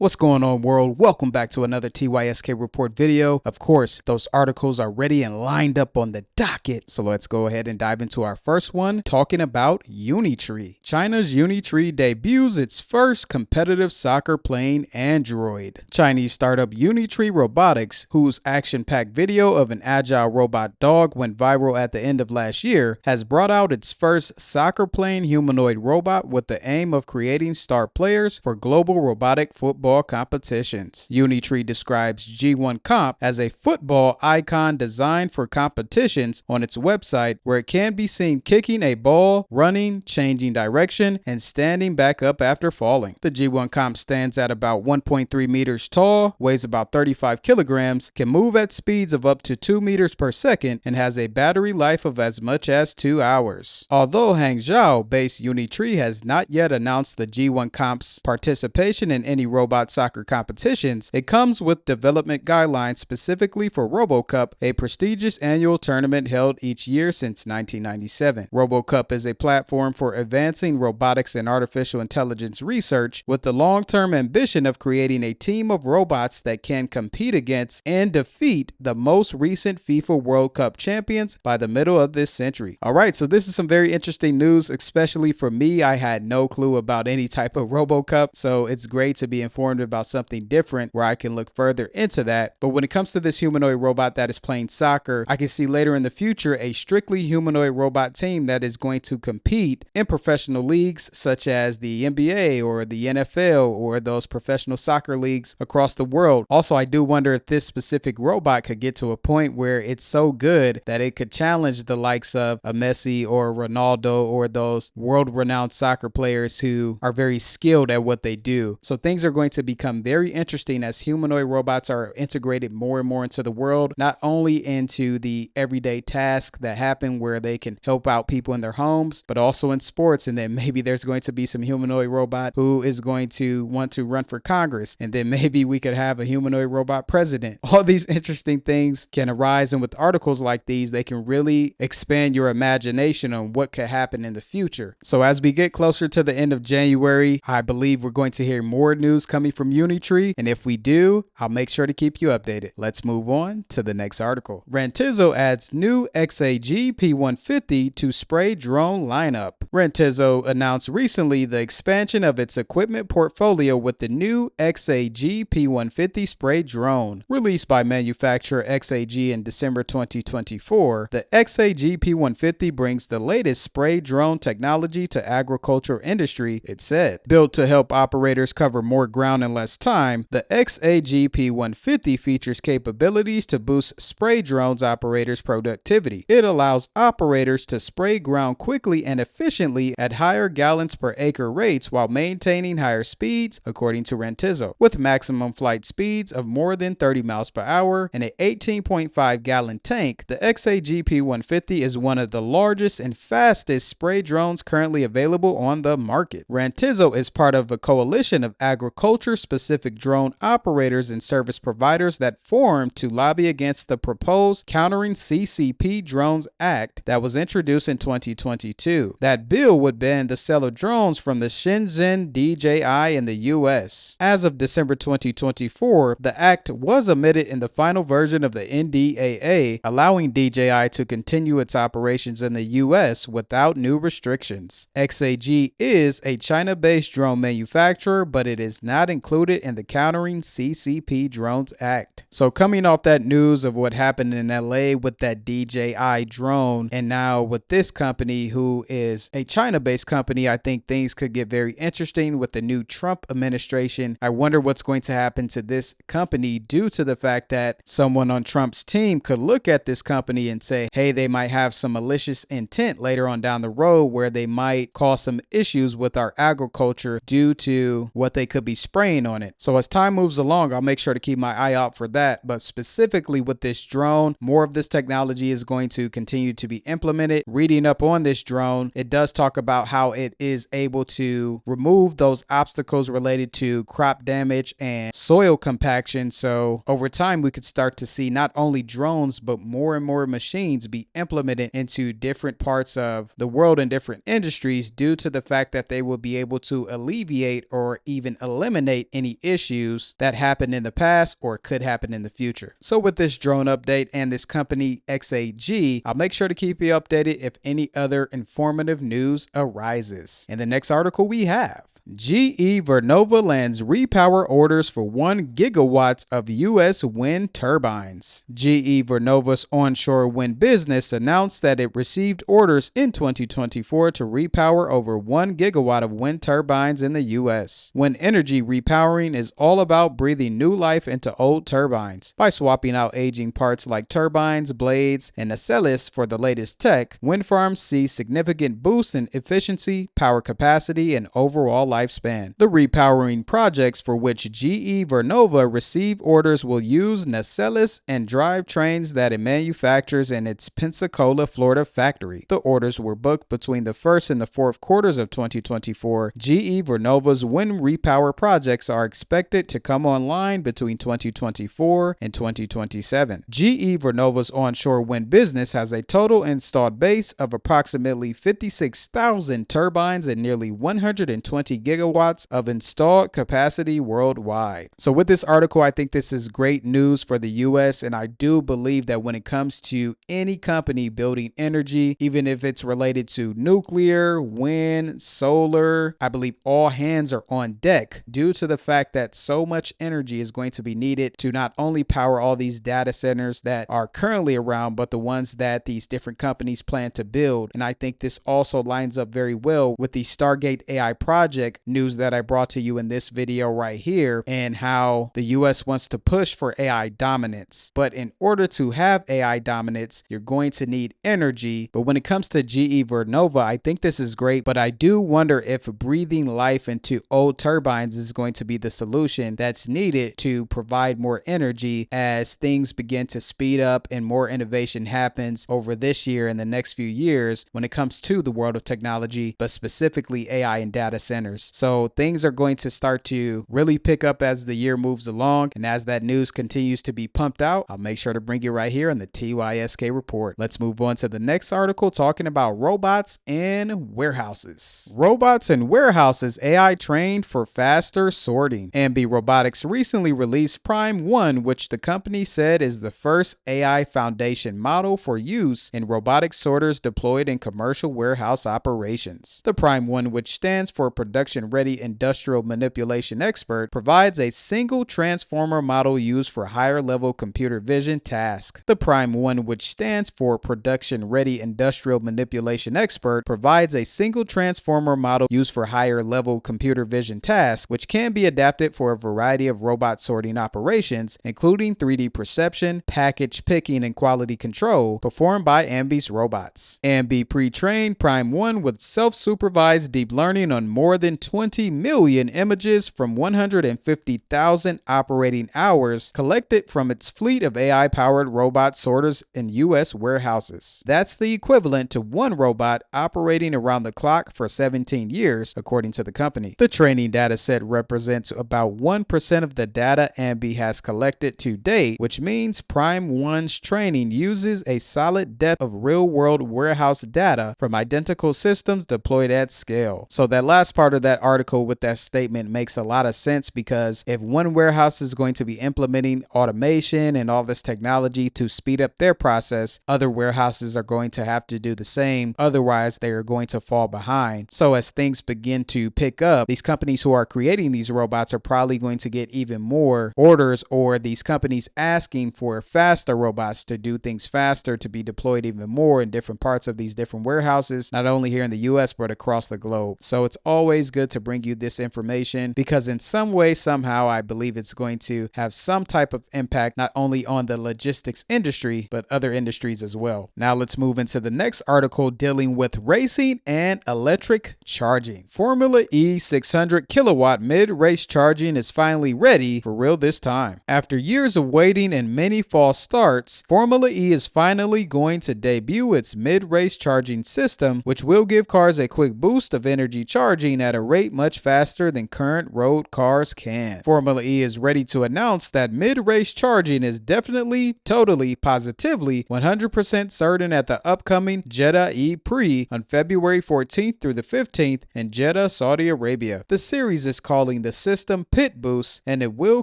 What's going on, world? Welcome back to another TYSK Report video. Of course, those articles are ready and lined up on the docket. So let's go ahead and dive into our first one, talking about Unitree. China's Unitree debuts its first competitive soccer playing android. Chinese startup Unitree Robotics, whose action-packed video of an agile robot dog went viral at the end of last year, has brought out its first soccer-playing humanoid robot with the aim of creating star players for global robotic football competitions. Unitree describes G1 Comp as a football icon designed for competitions on its website, where it can be seen kicking a ball, running, changing direction, and standing back up after falling. The G1 Comp stands at about 1.3 meters tall, weighs about 35 kilograms, can move at speeds of up to 2 meters per second, and has a battery life of as much as 2 hours. Although Hangzhou-based Unitree has not yet announced the G1 Comp's participation in any robot soccer competitions, it comes with development guidelines specifically for RoboCup, a prestigious annual tournament held each year since 1997. RoboCup is a platform for advancing robotics and artificial intelligence research, with the long-term ambition of creating a team of robots that can compete against and defeat the most recent FIFA World Cup champions by the middle of this century. Alright, so this is some very interesting news, especially for me. I had no clue about any type of RoboCup, so it's great to be informed about something different where I can look further into that. But when it comes to this humanoid robot that is playing soccer, I can see later in the future a strictly humanoid robot team that is going to compete in professional leagues such as the NBA or the NFL or those professional soccer leagues across the world. Also, I do wonder if this specific robot could get to a point where it's so good that it could challenge the likes of a Messi or Ronaldo or those world-renowned soccer players who are very skilled at what they do. So things are going to become very interesting as humanoid robots are integrated more and more into the world, not only into the everyday tasks that happen where they can help out people in their homes, but also in sports. And then maybe there's going to be some humanoid robot who is going to want to run for Congress, and then maybe we could have a humanoid robot president. All these interesting things can arise, and with articles like these, they can really expand your imagination on what could happen in the future. So as we get closer to the end of January, I believe we're going to hear more news coming from Unitree, and if we do, I'll make sure to keep you updated. Let's move on to the next article. Rentizzo adds new XAG P150 to spray drone lineup. Rentizzo announced recently the expansion of its equipment portfolio with the new XAG P150 spray drone. Released by manufacturer XAG in December 2024, the XAG P150 brings the latest spray drone technology to agriculture industry, it said. Built to help operators cover more ground in less time, the XAG P150 features capabilities to boost spray drones operators' productivity. It allows operators to spray ground quickly and efficiently at higher gallons per acre rates while maintaining higher speeds, according to Rentizzo. With maximum flight speeds of more than 30 miles per hour and an 18.5 gallon tank, the XAG P150 is one of the largest and fastest spray drones currently available on the market. Rentizzo is part of a coalition of agriculture-specific drone operators and service providers that formed to lobby against the proposed Countering CCP Drones Act that was introduced in 2022. That bill would ban the sale of drones from the Shenzhen DJI in the US. As of December 2024, the act was omitted in the final version of the NDAA, allowing DJI to continue its operations in the US without new restrictions. XAG is a China-based drone manufacturer, but it is not included in the Countering CCP Drones Act. So coming off that news of what happened in LA with that DJI drone, and now with this company who is a China-based company, I think things could get very interesting with the new Trump administration. I wonder what's going to happen to this company due to the fact that someone on Trump's team could look at this company and say, hey, they might have some malicious intent later on down the road where they might cause some issues with our agriculture due to what they could be spraying on it. So as time moves along, I'll make sure to keep my eye out for that. But specifically with this drone, more of this technology is going to continue to be implemented. Reading up on this drone, it does talk about how it is able to remove those obstacles related to crop damage and soil compaction. So over time, we could start to see not only drones, but more and more machines be implemented into different parts of the world and different industries due to the fact that they will be able to alleviate or even eliminate eliminate any issues that happened in the past or could happen in the future. So with this drone update and this company XAG, I'll make sure to keep you updated if any other informative news arises. In the next article we have, GE Vernova lands repower orders for 1 gigawatt of U.S. wind turbines. GE Vernova's onshore wind business announced that it received orders in 2024 to repower over 1 gigawatt of wind turbines in the U.S. Wind energy repowering is all about breathing new life into old turbines. By swapping out aging parts like turbines, blades, and nacelles for the latest tech, wind farms see significant boosts in efficiency, power capacity, and overall lifespan. The repowering projects for which GE Vernova received orders will use nacelles and drivetrains that it manufactures in its Pensacola, Florida factory. The orders were booked between the first and the fourth quarters of 2024. GE Vernova's wind repower projects are expected to come online between 2024 and 2027. GE Vernova's onshore wind business has a total installed base of approximately 56,000 turbines and nearly 120 gigawatts of installed capacity worldwide. So with this article, I think this is great news for the US, and I do believe that when it comes to any company building energy, even if it's related to nuclear, wind, solar, I believe all hands are on deck due to the fact that so much energy is going to be needed to not only power all these data centers that are currently around, but the ones that these different companies plan to build. And I think this also lines up very well with the Stargate AI project news that I brought to you in this video right here, and how the US wants to push for AI dominance. But in order to have AI dominance, you're going to need energy. But when it comes to GE Vernova, I think this is great, but I do wonder if breathing life into old turbines is going to be the solution that's needed to provide more energy as things begin to speed up and more innovation happens over this year and the next few years when it comes to the world of technology, but specifically AI and data centers. So things are going to start to really pick up as the year moves along, and as that news continues to be pumped out, I'll make sure to bring you right here on the TYSK report. Let's move on to the next article talking about robots in warehouses. Robots in warehouses, AI trained for faster sorting. Ambi Robotics recently released Prime 1, which the company said is the first AI foundation model for use in robotic sorters deployed in commercial warehouse operations. The Prime 1, which stands for Production-Ready Industrial Manipulation Expert, provides a single transformer model used for higher-level computer vision tasks. The Prime 1, which stands for Production-Ready Industrial Manipulation Expert, provides a single transformer model used for higher-level computer vision tasks, which can be adapted for a variety of robot sorting operations, including 3D perception, package picking, and quality control, performed by Ambi's robots. Ambi pre-trained Prime 1 with self-supervised deep learning on more than 20 million images from 150,000 operating hours collected from its fleet of AI-powered robot sorters in U.S. warehouses. That's the equivalent to one robot operating around the clock for 17 years, according to the company. The training data set represents about 1% of the data Ambi has collected to date, which means Prime 1's training uses a solid depth of real-world warehouse data from identical systems deployed at scale. So that last part of that article with that statement makes a lot of sense, because if one warehouse is going to be implementing automation and all this technology to speed up their process, other warehouses are going to have to do the same. Otherwise, they are going to fall behind. So as things begin to pick up, these companies who are creating these robots are probably going to get even more orders, or these companies asking for faster robots to do things faster, to be deployed even more in different parts of these different warehouses, not only here in the US, but across the globe. So it's always good to bring you this information, because in some way, somehow, I believe it's going to have some type of impact, not only on the logistics industry, but other industries as well. Now let's move into the next article dealing with racing and electric charging. Formula E 600 kilowatt mid-race charging is finally ready for real this time. After years of waiting and many false starts, Formula E is finally going to debut its mid-race charging system, which will give cars a quick boost of energy charging at a rate much faster than current road cars can. Formula E is ready to announce that mid-race charging is definitely, totally, positively 100% certain at the upcoming Jeddah E-Prix on February 14th through the 15th in Jeddah, Saudi Arabia. The series is calling the system Pit Boost, and it will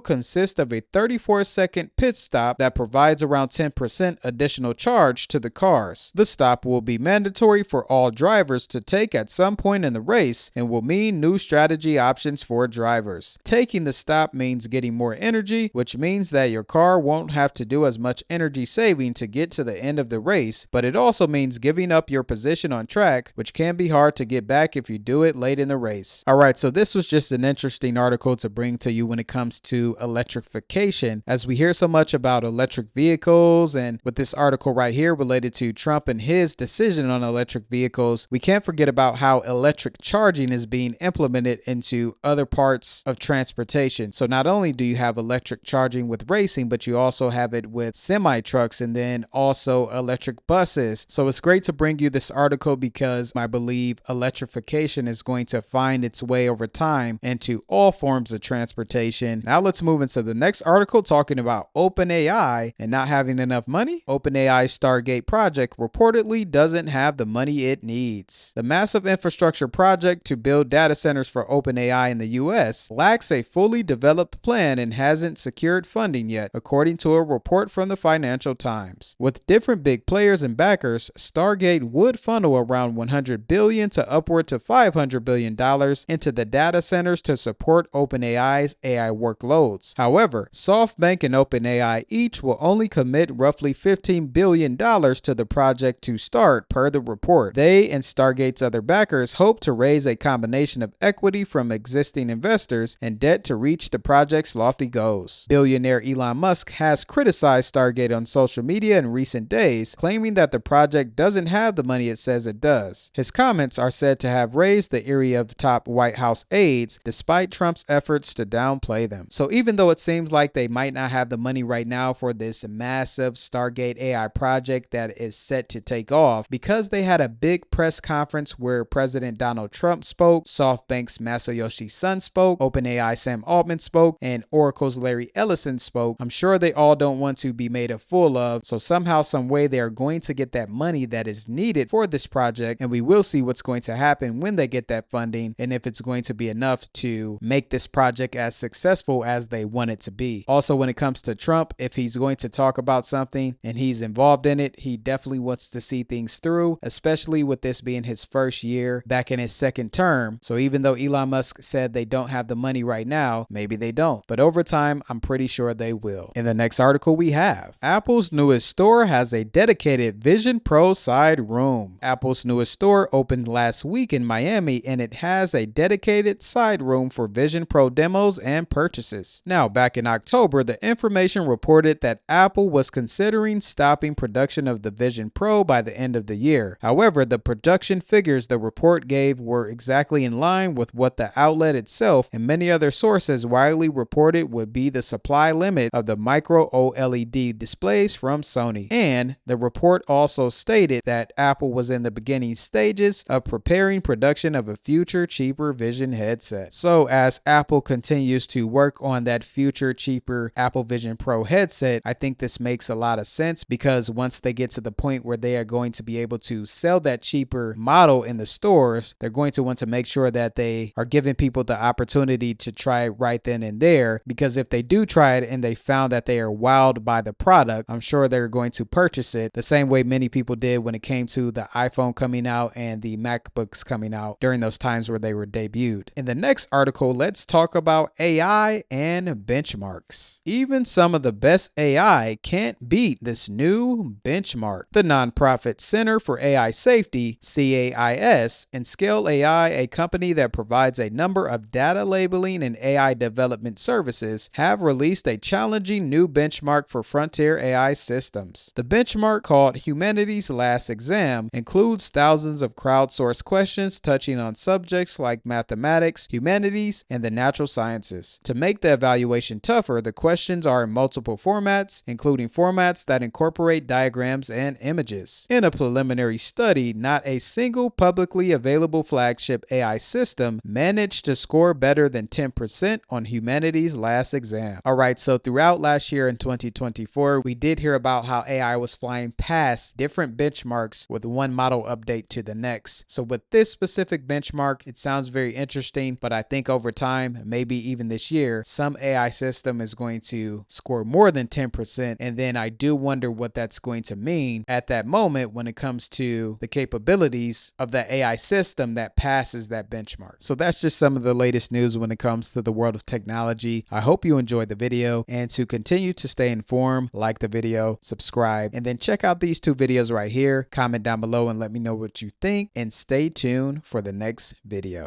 consist of a 34-second pit stop that provides around 10% additional charge to the cars. The stop will be mandatory for all drivers to take at some point in the race and will mean new strategy options for drivers. Taking the stop means getting more energy, which means that your car won't have to do as much energy saving to get to the end of the race, but it also means giving up your position on track, which can be hard to get back if you do it late in the race. Alright, so this was just an interesting article to bring to you when it comes to electrification, as we hear so much about electric vehicles, and with this article right here related to Trump and his decision on electric vehicles, we can't forget about how electric charging is being implemented into other parts of transportation. So not only do you have electric charging with racing, but you also have it with semi-trucks and then also electric buses. So it's great to bring you this article because I believe electrification is going to find its way over time into all forms of transportation. Now let's move into the next article talking about OpenAI and not having enough money. OpenAI's Stargate project reportedly doesn't have the money it needs. The massive infrastructure project to build data centers for OpenAI in the US lacks a fully developed plan and hasn't secured funding yet, according to a report from the Financial Times. With different big players and backers, Stargate would funnel around $100 billion to upward to $500 billion into the data centers to support OpenAI's AI workloads. However, SoftBank and OpenAI each will only commit roughly $15 billion to the project to start, per the report. They and Stargate's other backers hope to raise a combination of equity from existing investors and debt to reach the project's lofty goals. Billionaire Elon Musk has criticized Stargate on social media in recent days, claiming that the project doesn't have the money it says it does. His comments are said to have raised the ire of top White House aides, despite Trump's efforts to downplay them. So even though it seems like they might not have the money right now for this massive Stargate AI project that is set to take off, because they had a big press conference where President Donald Trump spoke, SoftBank's Masayoshi Son spoke, OpenAI Sam Altman spoke, and Oracle's Larry Ellison spoke, I'm sure they all don't want to be made a fool of, so somehow, some way they are going to get that money that is needed for this project, and we will see what's going to happen when they get that funding and if it's going to be enough to make this project as successful as they want it to be. Also, when it comes to Trump, if he's going to talk about something and he's involved in it, he definitely wants to see things through, especially with this being his first year back in his second term. So even though Elon Musk said they don't have the money right now, maybe they don't, but over time, I'm pretty sure they will. In the next article we have, Apple's newest store has a dedicated Vision Pro side room. Apple's newest store opened last week in Miami, and it has a dedicated side room for Vision Pro demos and purchases. Now, back in October, the information reported that Apple was considering stopping production of the Vision Pro by the end of the year. However, the production figures the report gave were exactly in line with what the outlet itself and many other sources widely reported would be the supply limit of the micro OLED displays from Sony. And the report also stated that Apple was in the beginning stages of preparing production of a future cheaper Vision headset. So as Apple continues to work on that future cheaper Apple Vision Pro headset, I think this makes a lot of sense, because once they get to the point where they are going to be able to sell that cheaper model in the stores, they're going to want to make sure that they are giving people the opportunity to try it right then and there, because if they do try it and they found that they are wowed by the product, I'm sure they're going to purchase it the same way many people did when it came to the iPhone coming out and the MacBooks coming out during those times where they were debuted. In the next article, let's talk about AI and benchmarks. Even some of the best AI can't beat this new benchmark. The nonprofit Center for AI Safety, CAIS, and Scale AI, a company that provides a number of data labeling and AI development services, have released a challenging new benchmark for frontier AI systems. The benchmark, called Humanity's Last Exam, includes thousands of crowdsourced questions touching on subjects like mathematics, humanities, and the natural sciences. To make the evaluation tougher, the questions are in multiple formats, including formats that incorporate diagrams and images. In a preliminary study, not a single publicly available flagship AI system system managed to score better than 10% on humanity's last exam. All right, so throughout last year in 2024, we did hear about how AI was flying past different benchmarks with one model update to the next. So with this specific benchmark, it sounds very interesting, but I think over time, maybe even this year, some AI system is going to score more than 10%. And then I do wonder what that's going to mean at that moment when it comes to the capabilities of the AI system that passes that benchmark. So that's just some of the latest news when it comes to the world of technology. I hope you enjoyed the video, and to continue to stay informed, like the video, subscribe, and then check out these two videos right here. Comment down below and let me know what you think, and stay tuned for the next video.